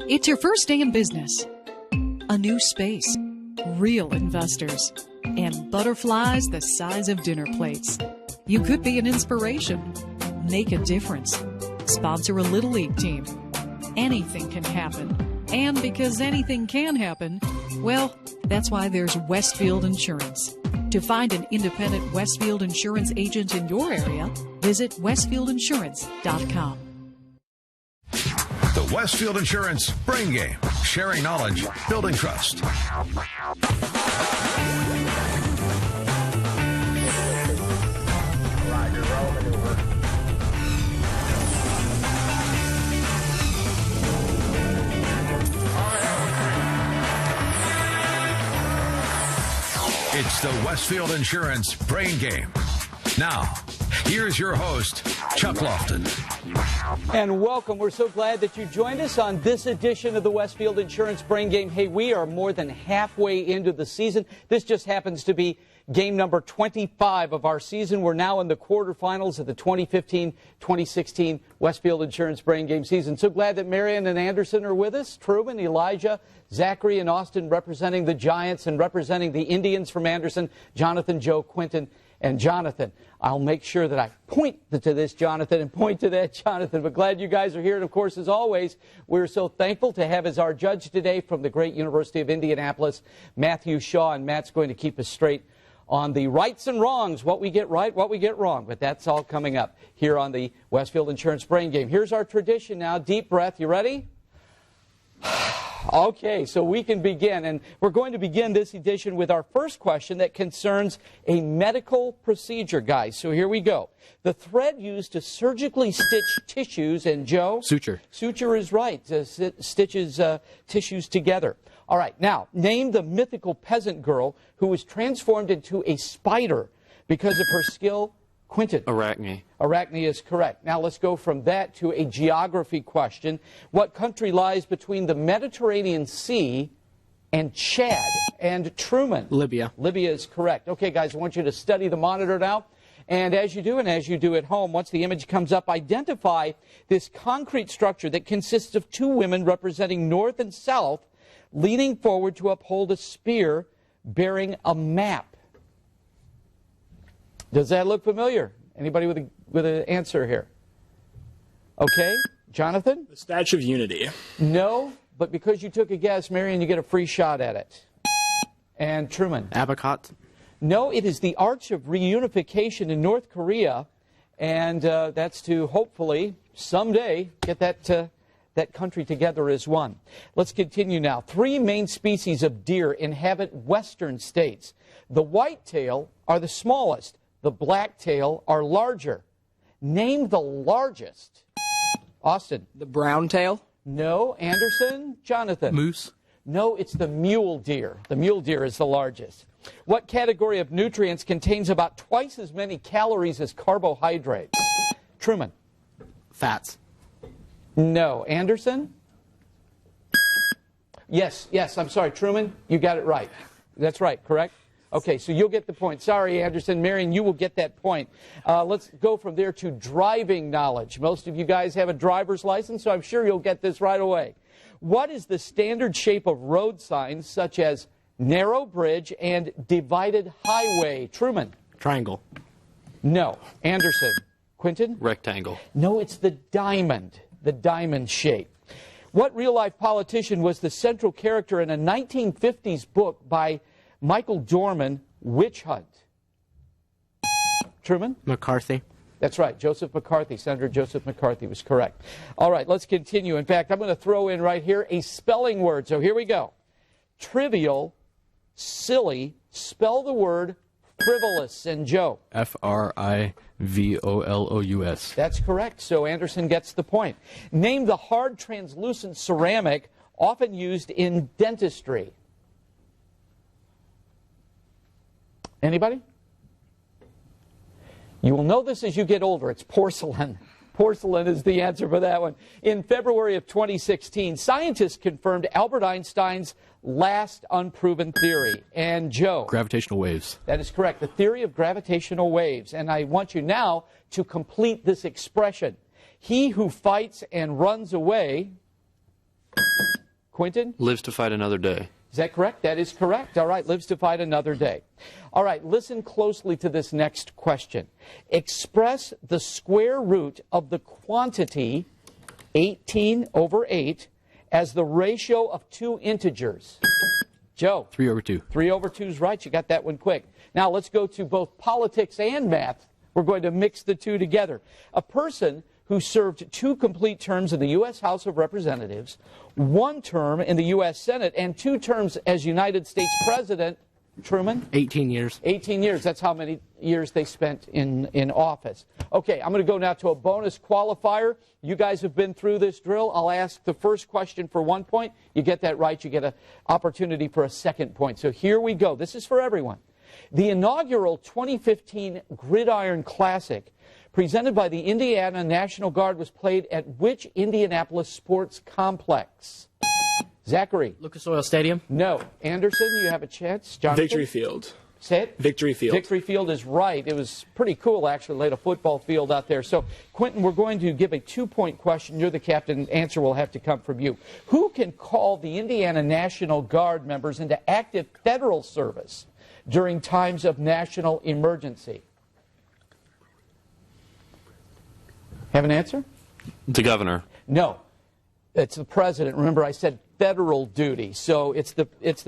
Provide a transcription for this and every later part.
It's your first day in business. A new space, real investors, and butterflies the size of dinner plates. You could be an inspiration, make a difference, sponsor a Little League team. Anything can happen. And because anything can happen, well, that's why there's Westfield Insurance. To find an independent Westfield Insurance agent in your area, visit westfieldinsurance.com. The Westfield Insurance Brain Game. Sharing knowledge, building trust. It's the Westfield Insurance Brain Game. Now, here's your host, Chuck Lofton. And welcome. We're so glad that you joined us on this edition of the Westfield Insurance Brain Game. Hey, we are more than halfway into the season. This just happens to be game number 25 of our season. We're now in the quarterfinals of the 2015-2016 Westfield Insurance Brain Game season. So glad that Marion and Anderson are with us. Truman, Elijah, Zachary, and Austin representing the Giants, and representing the Indians from Anderson, Jonathan, Joe, Quentin, and Jonathan. I'll make sure that I point to this Jonathan and point to that Jonathan. But glad you guys are here. And, of course, as always, we're so thankful to have as our judge today from the great University of Indianapolis, Matthew Shaw. And Matt's going to keep us straight on the rights and wrongs, what we get right, what we get wrong. But that's all coming up here on the Westfield Insurance Brain Game. Here's our tradition now. Deep breath. You ready? Okay, so we can begin, and we're going to begin this edition with our first question that concerns a medical procedure, guys. So here we go. The thread used to surgically stitch tissues, and Joe? Suture. Suture is right. Stitches tissues together. All right, now, name the mythical peasant girl who was transformed into a spider because of her skill. Quentin. Arachne. Arachne is correct. Now let's go from that to a geography question. What country lies between the Mediterranean Sea and Chad? And Truman. Libya. Libya is correct. Okay, guys, I want you to study the monitor now. And as you do, and as you do at home, once the image comes up, identify this concrete structure that consists of two women representing north and south, leaning forward to uphold a spear bearing a map. Does that look familiar? Anybody with an answer here? Okay, Jonathan? The Statue of Unity. No, but because you took a guess, Marion, you get a free shot at it. And Truman? Abacot. No, it is the Arch of Reunification in North Korea, and that's to hopefully someday get that country together as one. Let's continue now. 3 main species of deer inhabit western states. The whitetail are the smallest. The blacktail are larger. Name the largest. Austin. The brown tail. No. Anderson. Jonathan. Moose. No, it's the mule deer. The mule deer is the largest. What category of nutrients contains about twice as many calories as carbohydrates? Truman. Fats. No. Anderson? Yes, I'm sorry. Truman, you got it right. That's right, correct? Okay, so you'll get the point. Sorry, Anderson. Marion, you will get that point. Let's go from there to driving knowledge. Most of you guys have a driver's license, so I'm sure you'll get this right away. What is the standard shape of road signs such as narrow bridge and divided highway? Truman. Triangle. No. Anderson. Quentin. Rectangle. No, it's the diamond shape. What real-life politician was the central character in a 1950s book by Michael Dorman, Witch Hunt? Truman? McCarthy. That's right. Joseph McCarthy. Senator Joseph McCarthy was correct. All right, let's continue. In fact, I'm going to throw in right here a spelling word. So here we go. Trivial, silly, spell the word frivolous. And Joe? Frivolous. That's correct. So Anderson gets the point. Name the hard translucent ceramic often used in dentistry. Anybody? You will know this as you get older. It's porcelain. Porcelain is the answer for that one. In February of 2016, scientists confirmed Albert Einstein's last unproven theory. And Joe? Gravitational waves. That is correct. The theory of gravitational waves. And I want you now to complete this expression. He who fights and runs away Quentin? Lives to fight another day. Is that correct? That is correct. All right, lives to fight another day. All right, listen closely to this next question. Express the square root of the quantity 18 over 8 as the ratio of two integers. Joe? 3 over 2. 3 over 2 is right. You got that one quick. Now let's go to both politics and math. We're going to mix the two together. A person who served 2 complete terms in the U.S. House of Representatives, 1 term in the U.S. Senate, and 2 terms as United States President. Truman? 18 years. 18 years. That's how many years they spent in office. Okay, I'm going to go now to a bonus qualifier. You guys have been through this drill. I'll ask the first question for 1 point. You get that right, you get an opportunity for a second point. So here we go. This is for everyone. The inaugural 2015 Gridiron Classic presented by the Indiana National Guard was played at which Indianapolis sports complex? Zachary? Lucas Oil Stadium? No. Anderson, you have a chance. Jonathan? Victory Field. Say it? Victory Field. Victory Field is right. It was pretty cool, actually. Laid a football field out there. So, Quentin, we're going to give a 2-point question. You're the captain. Answer will have to come from you. Who can call the Indiana National Guard members into active federal service during times of national emergency? Have an answer? The governor. No. It's the president. Remember, I said federal duty, so it's the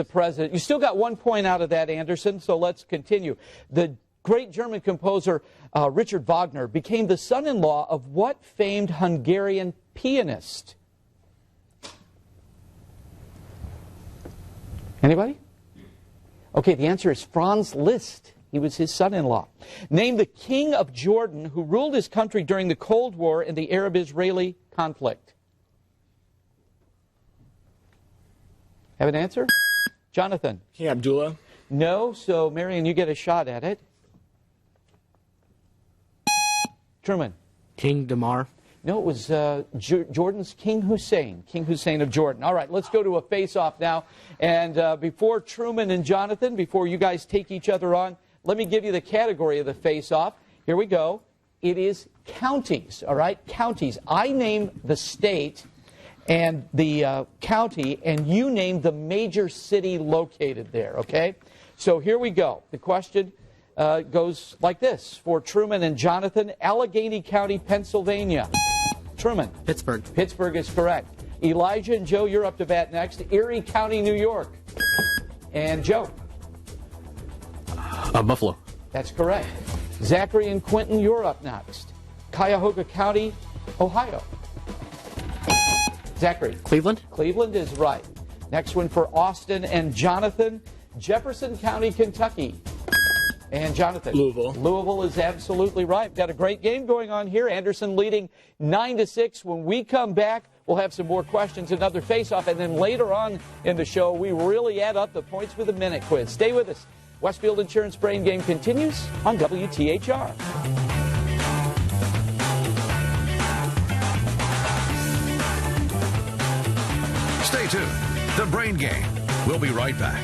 president. You still got 1 point out of that, Anderson, so let's continue. The great German composer Richard Wagner became the son-in-law of what famed Hungarian pianist? Anybody? Okay, the answer is Franz Liszt. He was his son-in-law. Name the king of Jordan who ruled his country during the Cold War and the Arab-Israeli conflict. Have an answer? Jonathan? King Abdullah. No, so Marion, you get a shot at it. Truman? King Damar. No, it was Jordan's King Hussein of Jordan. All right, let's go to a face-off now. And before Truman and Jonathan, before you guys take each other on, let me give you the category of the face-off. Here we go. It is counties, all right? Counties. I name the state and the county, and you name the major city located there, okay? So here we go. The question goes like this. For Truman and Jonathan, Allegheny County, Pennsylvania. Truman. Pittsburgh. Pittsburgh is correct. Elijah and Joe, you're up to bat next. Erie County, New York. And Joe. Buffalo. That's correct. Zachary and Quentin, you're up next. Cuyahoga County, Ohio. Zachary. Cleveland. Cleveland is right. Next one for Austin and Jonathan. Jefferson County, Kentucky. And Jonathan. Louisville. Louisville is absolutely right. Got a great game going on here. Anderson leading 9-6. When we come back, we'll have some more questions, another face-off, and then later on in the show, we really add up the points with a minute quiz. Stay with us. Westfield Insurance Brain Game continues on WTHR. Stay tuned. The Brain Game. We'll be right back.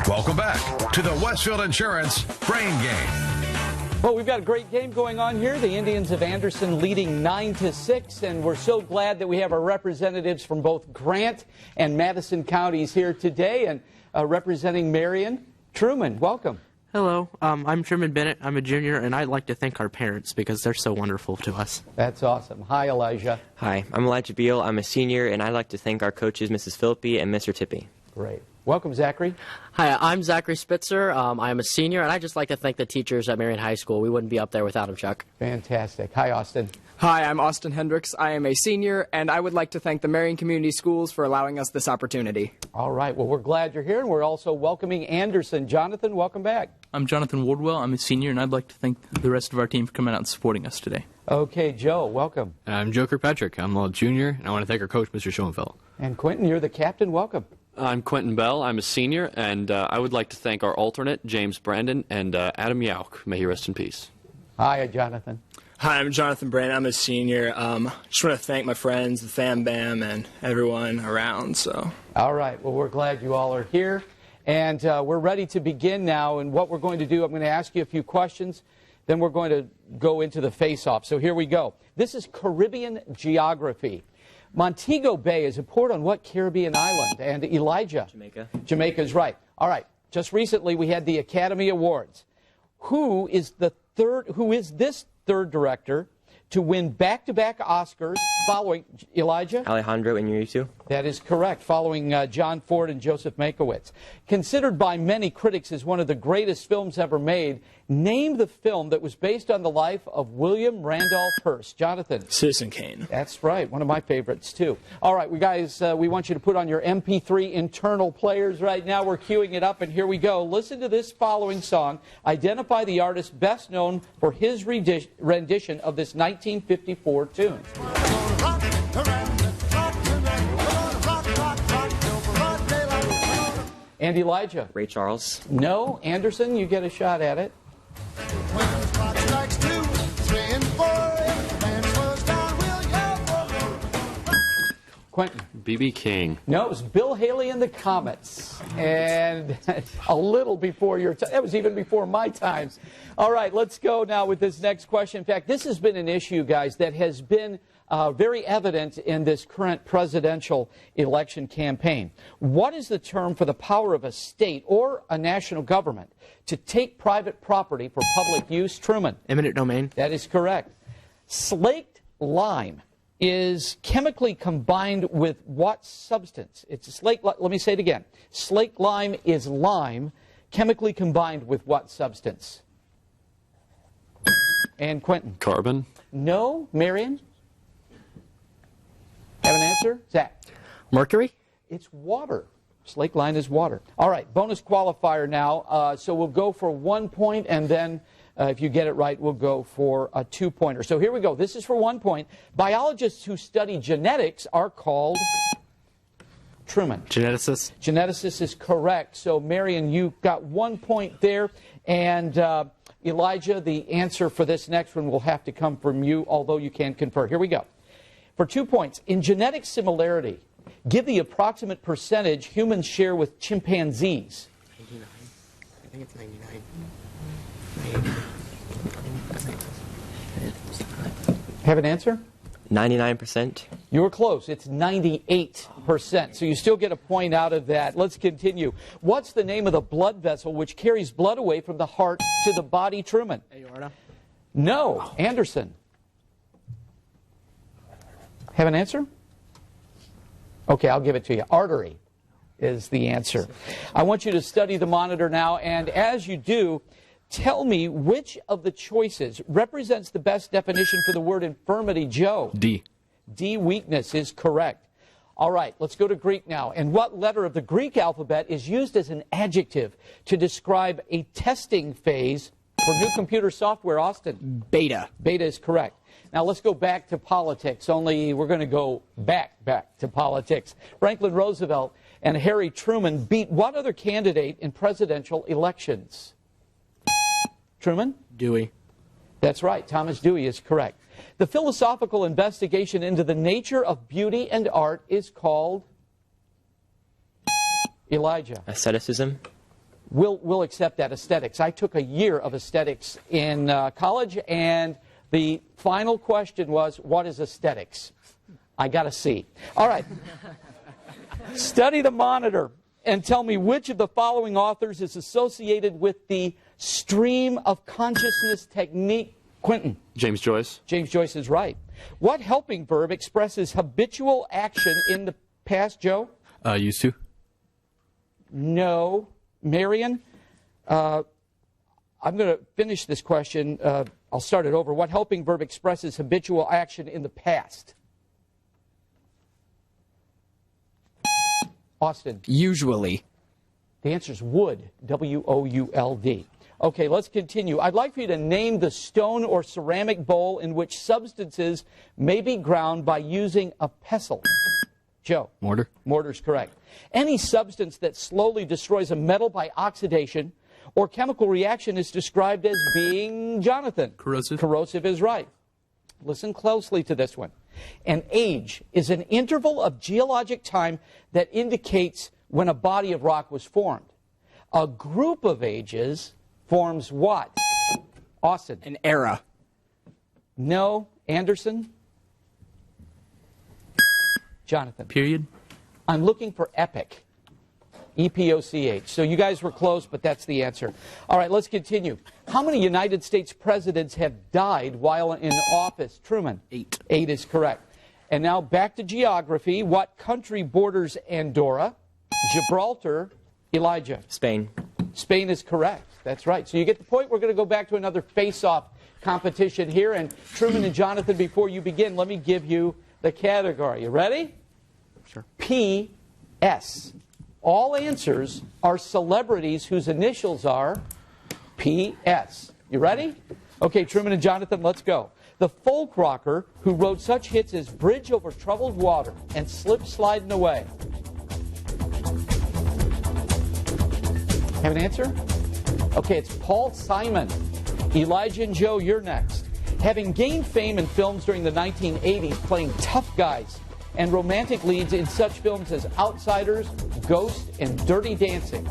Welcome back to the Westfield Insurance Brain Game. Well, we've got a great game going on here. The Indians of Anderson leading 9-6, and we're so glad that we have our representatives from both Grant and Madison counties here today, and representing Marion. Truman, welcome. Hello, I'm Truman Bennett. I'm a junior, and I'd like to thank our parents because they're so wonderful to us. That's awesome. Hi, Elijah. Hi, I'm Elijah Beal. I'm a senior, and I'd like to thank our coaches, Mrs. Philippi and Mr. Tippy. Great. Welcome, Zachary. Hi, I'm Zachary Spitzer. I'm a senior, and I'd just like to thank the teachers at Marion High School. We wouldn't be up there without them, Chuck. Fantastic. Hi, Austin. Hi, I'm Austin Hendricks. I am a senior, and I would like to thank the Marion Community Schools for allowing us this opportunity. All right. Well, we're glad you're here, and we're also welcoming Anderson. Jonathan, welcome back. I'm Jonathan Wardwell. I'm a senior, and I'd like to thank the rest of our team for coming out and supporting us today. Okay, Joe, welcome. I'm Joe Kirkpatrick. I'm a junior, and I want to thank our coach, Mr. Schoenfeld. And Quentin, you're the captain. Welcome. I'm Quentin Bell. I'm a senior, and I would like to thank our alternate, James Brandon, and Adam Yauk. May he rest in peace. Hi, Jonathan. Hi, I'm Jonathan Brandon. I'm a senior. Just want to thank my friends, the Fam Bam, and everyone around. So. All right. Well, we're glad you all are here. And we're ready to begin now. And what we're going to do, I'm going to ask you a few questions. Then we're going to go into the face-off. So here we go. This is Caribbean geography. Montego Bay is a port on what Caribbean island? And Elijah? Jamaica. Jamaica's right. All right. Just recently we had the Academy Awards. Who is this third director to win back-to-back Oscars following Elijah? Alejandro Iñárritu. That is correct, following John Ford and Joseph Mankiewicz. Considered by many critics as one of the greatest films ever made, name the film that was based on the life of William Randolph Hearst. Jonathan? Citizen Kane. That's right, one of my favorites, too. All right, we want you to put on your MP3 internal players right now. We're queuing it up, and here we go. Listen to this following song. Identify the artist best known for his rendition of this 1954 tune. And Elijah? Ray Charles. No. Anderson, you get a shot at it. Quentin? B.B. King. No, it was Bill Haley and the Comets. And a little before your time. That was even before my time. All right, let's go now with this next question. In fact, this has been an issue, guys, that has been very evident in this current presidential election campaign. What is the term for the power of a state or a national government to take private property for public use? Truman? Eminent domain. That is correct. Slaked lime is chemically combined with what substance? It's a slaked, let me say it again. Slaked lime is lime chemically combined with what substance? And Quentin? Carbon. No. Marion? Have an answer? Zach? Mercury? It's water. Slaked lime is water. All right, bonus qualifier now. So we'll go for 1 point, and then if you get it right, we'll go for a 2-pointer. So here we go. This is for 1 point. Biologists who study genetics are called Truman. Geneticists. Geneticists is correct. So, Marion, you got 1 point there. And Elijah, the answer for this next one will have to come from you, although you can confer. Here we go. For 2 points, in genetic similarity, give the approximate percentage humans share with chimpanzees. 99. I think it's 99. Have an answer? 99%. You were close. It's 98%. So you still get a point out of that. Let's continue. What's the name of the blood vessel which carries blood away from the heart to the body, Truman? Aorta. No. Anderson? Have an answer? Okay, I'll give it to you. Artery is the answer. I want you to study the monitor now, and as you do, tell me which of the choices represents the best definition for the word infirmity. Joe? D. D, weakness, is correct. All right, let's go to Greek now. And what letter of the Greek alphabet is used as an adjective to describe a testing phase for new computer software, Austin? Beta. Beta is correct. Now let's go back to politics, only we're going to go back to politics. Franklin Roosevelt and Harry Truman beat what other candidate in presidential elections? Truman? Dewey. That's right. Thomas Dewey is correct. The philosophical investigation into the nature of beauty and art is called? Elijah? Aestheticism. We'll accept that, aesthetics. I took a year of aesthetics in college, and the final question was, what is aesthetics? I got a C. All right. Study the monitor and tell me which of the following authors is associated with the stream of consciousness technique. Quentin? James Joyce. James Joyce is right. What helping verb expresses habitual action in the past, Joe? Used to. No. Marion? I'm going to finish this question. I'll start it over. What helping verb expresses habitual action in the past? Austin? Usually. The answer is would. W-O-U-L-D. Okay, let's continue. I'd like for you to name the stone or ceramic bowl in which substances may be ground by using a pestle. Joe? Mortar. Mortar's correct. Any substance that slowly destroys a metal by oxidation or chemical reaction is described as being, Jonathan? Corrosive. Corrosive is right. Listen closely to this one. An age is an interval of geologic time that indicates when a body of rock was formed. A group of ages forms what? Austin? An era. No. Anderson? Jonathan? Period. I'm looking for epic. E-P-O-C-H. So you guys were close, but that's the answer. All right, let's continue. How many United States presidents have died while in office? Truman? 8. 8 is correct. And now back to geography. What country borders Andorra, Gibraltar, Elijah? Spain. Spain is correct. That's right. So you get the point. We're going to go back to another face-off competition here. And Truman and Jonathan, before you begin, let me give you the category. You ready? Sure. P.S. All answers are celebrities whose initials are P.S. You ready? Okay, Truman and Jonathan, let's go. The folk rocker who wrote such hits as Bridge Over Troubled Water and Slip Sliding Away. Have an answer? Okay, it's Paul Simon. Elijah and Joe, you're next. Having gained fame in films during the 1980s playing tough guys and romantic leads in such films as Outsiders, Ghost, and Dirty Dancing.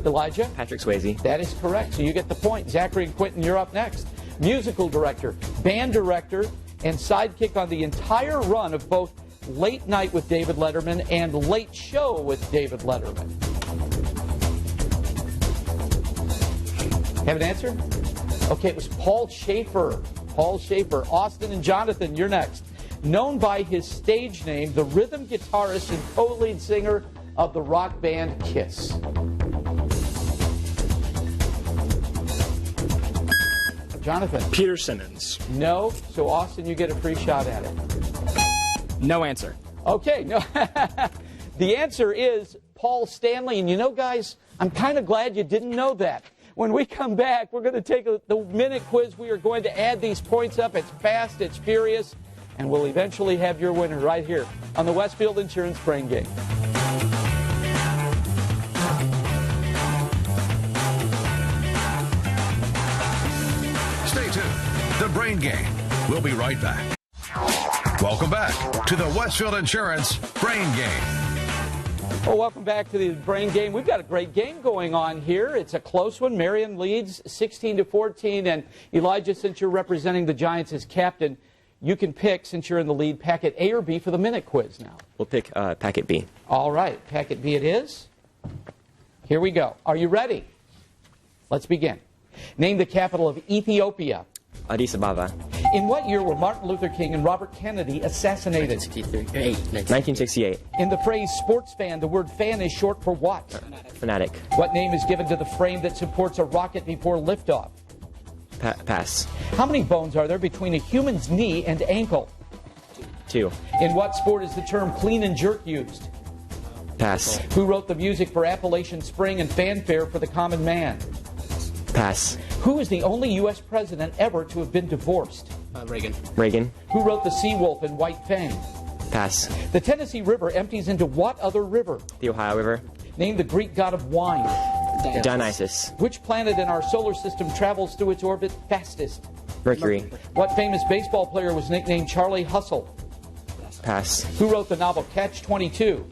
Elijah? Patrick Swayze. That is correct. So you get the point. Zachary and Quentin, you're up next. Musical director, band director, and sidekick on the entire run of both Late Night with David Letterman and Late Show with David Letterman. Have an answer? Okay, it was Paul Schaefer. Paul Schaefer. Austin and Jonathan, you're next. Known by his stage name, the rhythm guitarist and co-lead singer of the rock band Kiss. Jonathan? Peter Simmons. No. So, Austin, you get a free shot at it. No answer. Okay. No. The answer is Paul Stanley. And you know, guys, I'm kind of glad you didn't know that. When we come back, we're going to take the minute quiz. We are going to add these points up. It's fast, it's furious, and we'll eventually have your winner right here on the Westfield Insurance Brain Game. Stay tuned. The Brain Game. We'll be right back. Welcome back to the Westfield Insurance Brain Game. Well, welcome back to the Brain Game. We've got a great game going on here. It's a close one. Marion leads 16-14. And Elijah, since you're representing the Giants as captain, you can pick, since you're in the lead, packet A or B for the minute quiz now. We'll pick packet B. All right. Packet B it is. Here we go. Are you ready? Let's begin. Name the capital of Ethiopia. Addis Ababa. In what year were Martin Luther King and Robert Kennedy assassinated? 1968. In the phrase sports fan, the word fan is short for what? Fanatic. What name is given to the frame that supports a rocket before liftoff? Pass. How many bones are there between a human's knee and ankle? 2. In what sport is the term clean and jerk used? Pass. Who wrote the music for Appalachian Spring and Fanfare for the Common Man? Pass. Who is the only U.S. president ever to have been divorced? Reagan. Reagan. Who wrote The Sea Wolf and White Fang? Pass. The Tennessee River empties into what other river? The Ohio River. Name the Greek god of wine. Dionysus. Which planet in our solar system travels through its orbit fastest? Mercury. What famous baseball player was nicknamed Charlie Hustle? Pass. Who wrote the novel Catch-22?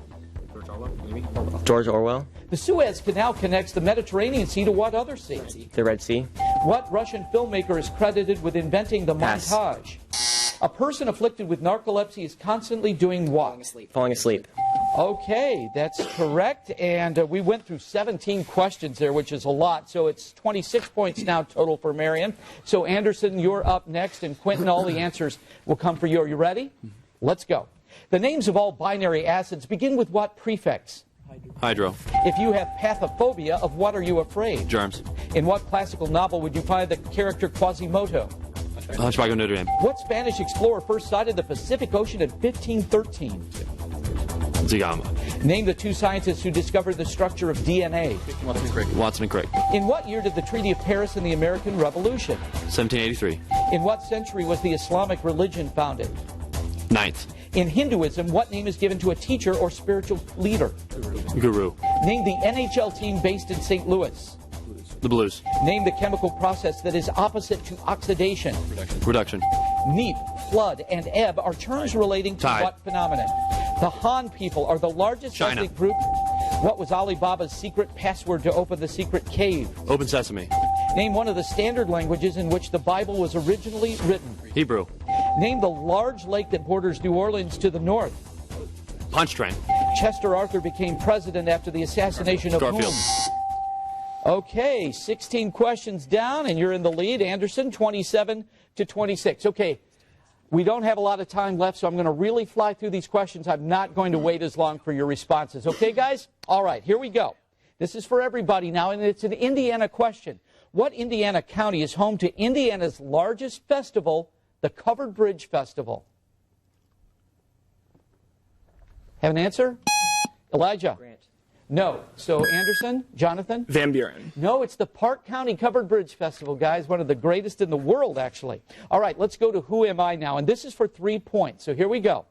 George Orwell. The Suez Canal connects the Mediterranean Sea to what other sea? The Red Sea. What Russian filmmaker is credited with inventing the Pass. montage? A person afflicted with narcolepsy is constantly doing what? Falling asleep. Okay, that's correct. And we went through 17 questions there, which is a lot. So it's 26 points now total for Marion. So Anderson, you're up next. And Quentin, all the answers will come for you. Are you ready? Let's go. The names of all binary acids begin with what prefix? Hydro. If you have pathophobia, of what are you afraid? Germs. In what classical novel would you find the character Quasimodo? Hunchback of Notre Dame. What Spanish explorer first sighted the Pacific Ocean in 1513? Zagama. Name the 2 scientists who discovered the structure of DNA. Watson and Crick. In what year did the Treaty of Paris and the American Revolution? 1783. In what century was the Islamic religion founded? 9th. In Hinduism, what name is given to a teacher or spiritual leader? Guru. Name the NHL team based in St. Louis. The Blues. Name the chemical process that is opposite to oxidation. Reduction. Neap, flood, and ebb are terms relating to Tide. what phenomenon? The Han people are the largest China. ethnic group. What was Alibaba's secret password to open the secret cave? Open Sesame. Name one of the standard languages in which the Bible was originally written. Hebrew. Name the large lake that borders New Orleans to the north. Pontchartrain. Chester Arthur became president after the assassination of Garfield. whom? Okay, 16 questions down, and you're in the lead. Anderson, 27-26. Okay, we don't have a lot of time left, so I'm going to really fly through these questions. I'm not going to wait as long for your responses. Okay, guys? All right, here we go. This is for everybody now, and it's an Indiana question. What Indiana county is home to Indiana's largest festival, the Covered Bridge Festival? Have an answer? Elijah? Grant. No. So Anderson? Jonathan? Van Buren. No, it's the Park County Covered Bridge Festival, guys. One of the greatest in the world, actually. All right, let's go to Who Am I now? And this is for 3 points. So here we go.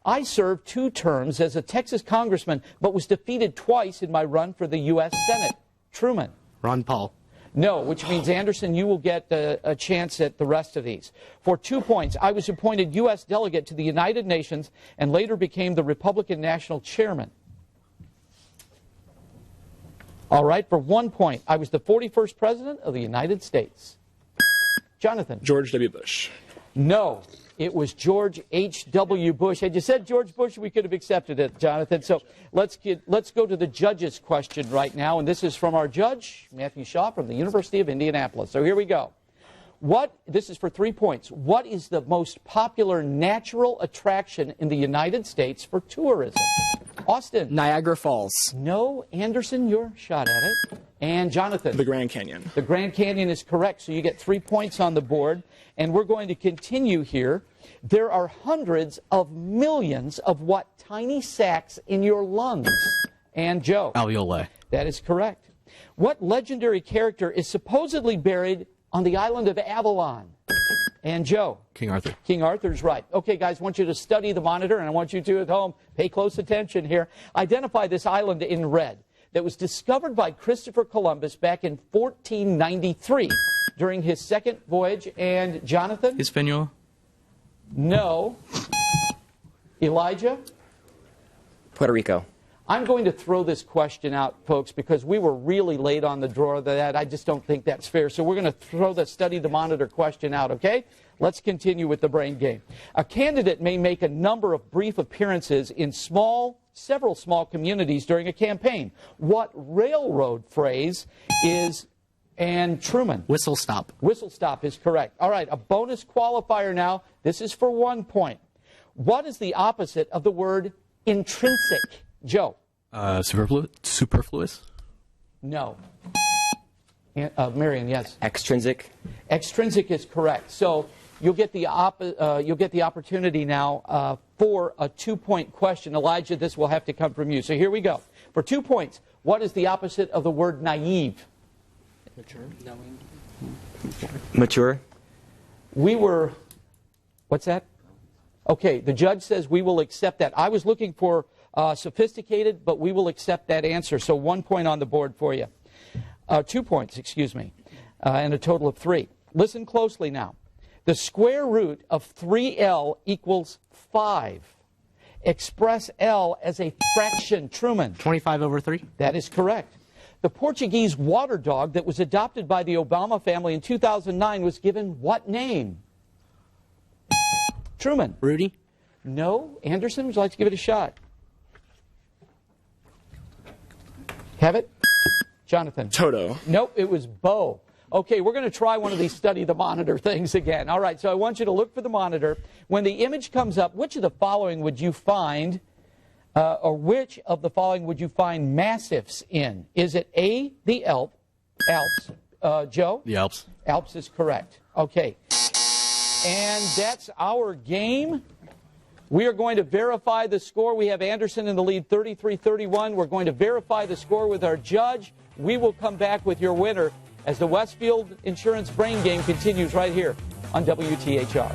I served 2 terms as a Texas congressman, but was defeated twice in my run for the U.S. Senate. Truman? Ron Paul. No, which means, Anderson, you will get a chance at the rest of these. For 2 points, I was appointed U.S. delegate to the United Nations and later became the Republican National Chairman. All right, for 1 point, I was the 41st President of the United States. Jonathan? George W. Bush. No, it was George H.W. Bush. Had you said George Bush, we could have accepted it, Jonathan. So let's go to the judge's question right now, and this is from our judge, Matthew Shaw, from the University of Indianapolis. So here we go. This is for 3 points. What is the most popular natural attraction in the United States for tourism? Austin? Niagara Falls. No. Anderson, your shot at it. And Jonathan? The Grand Canyon. The Grand Canyon is correct, so you get 3 points on the board. And we're going to continue here. There are hundreds of millions of what tiny sacs in your lungs? And Joe? Alveoli. That is correct. What legendary character is supposedly buried on the island of Avalon? And Joe? King Arthur. King Arthur's right. Okay, guys, I want you to study the monitor, and I want you to, at home, pay close attention here. Identify this island in red that was discovered by Christopher Columbus back in 1493 during his second voyage. And Jonathan? Hispaniola. No. Elijah? Puerto Rico. I'm going to throw this question out, folks, because we were really late on the draw of that. I just don't think that's fair. So we're going to throw the study the monitor question out, okay? Let's continue with the brain game. A candidate may make a number of brief appearances in several small communities during a campaign. What railroad phrase is, and Truman? Whistle stop. Whistle stop is correct. All right, a bonus qualifier now. This is for 1 point. What is the opposite of the word intrinsic? Joe? Superfluous? No. Marion, yes. Extrinsic. Extrinsic is correct. So you'll get the opportunity now for a 2-point question. Elijah, this will have to come from you. So here we go. For 2 points, what is the opposite of the word naive? Mature. What's that? Okay, the judge says we will accept that. I was looking for sophisticated, but we will accept that answer. So 1 point on the board for you. 2 points, excuse me, and a total of 3. Listen closely now. The square root of 3L equals 5. Express L as a fraction. Truman? 25/3. That is correct. The Portuguese water dog that was adopted by the Obama family in 2009 was given what name? Truman? Rudy? No. Anderson, would you like to give it a shot? Have it? Jonathan? Toto. Nope, it was Bo. Okay, we're going to try one of these study the monitor things again. All right, so I want you to look for the monitor. When the image comes up, which of the following would you find, or which of the following would you find massifs in? Is it A, the Alps? Joe? The Alps. Alps is correct. Okay. And that's our game. We are going to verify the score. We have Anderson in the lead 33-31. We're going to verify the score with our judge. We will come back with your winner as the Westfield Insurance Brain Game continues right here on WTHR.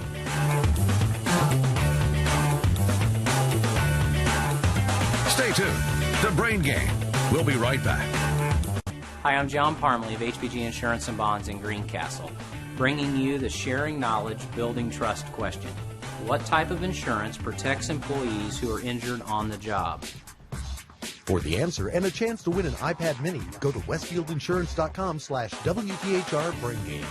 Stay tuned. The Brain Game. We'll be right back. Hi, I'm John Parmley of HBG Insurance and Bonds in Greencastle, bringing you the Sharing Knowledge, Building Trust question. What type of insurance protects employees who are injured on the job? For the answer and a chance to win an iPad mini, go to westfieldinsurance.com/WTHR Brain Game.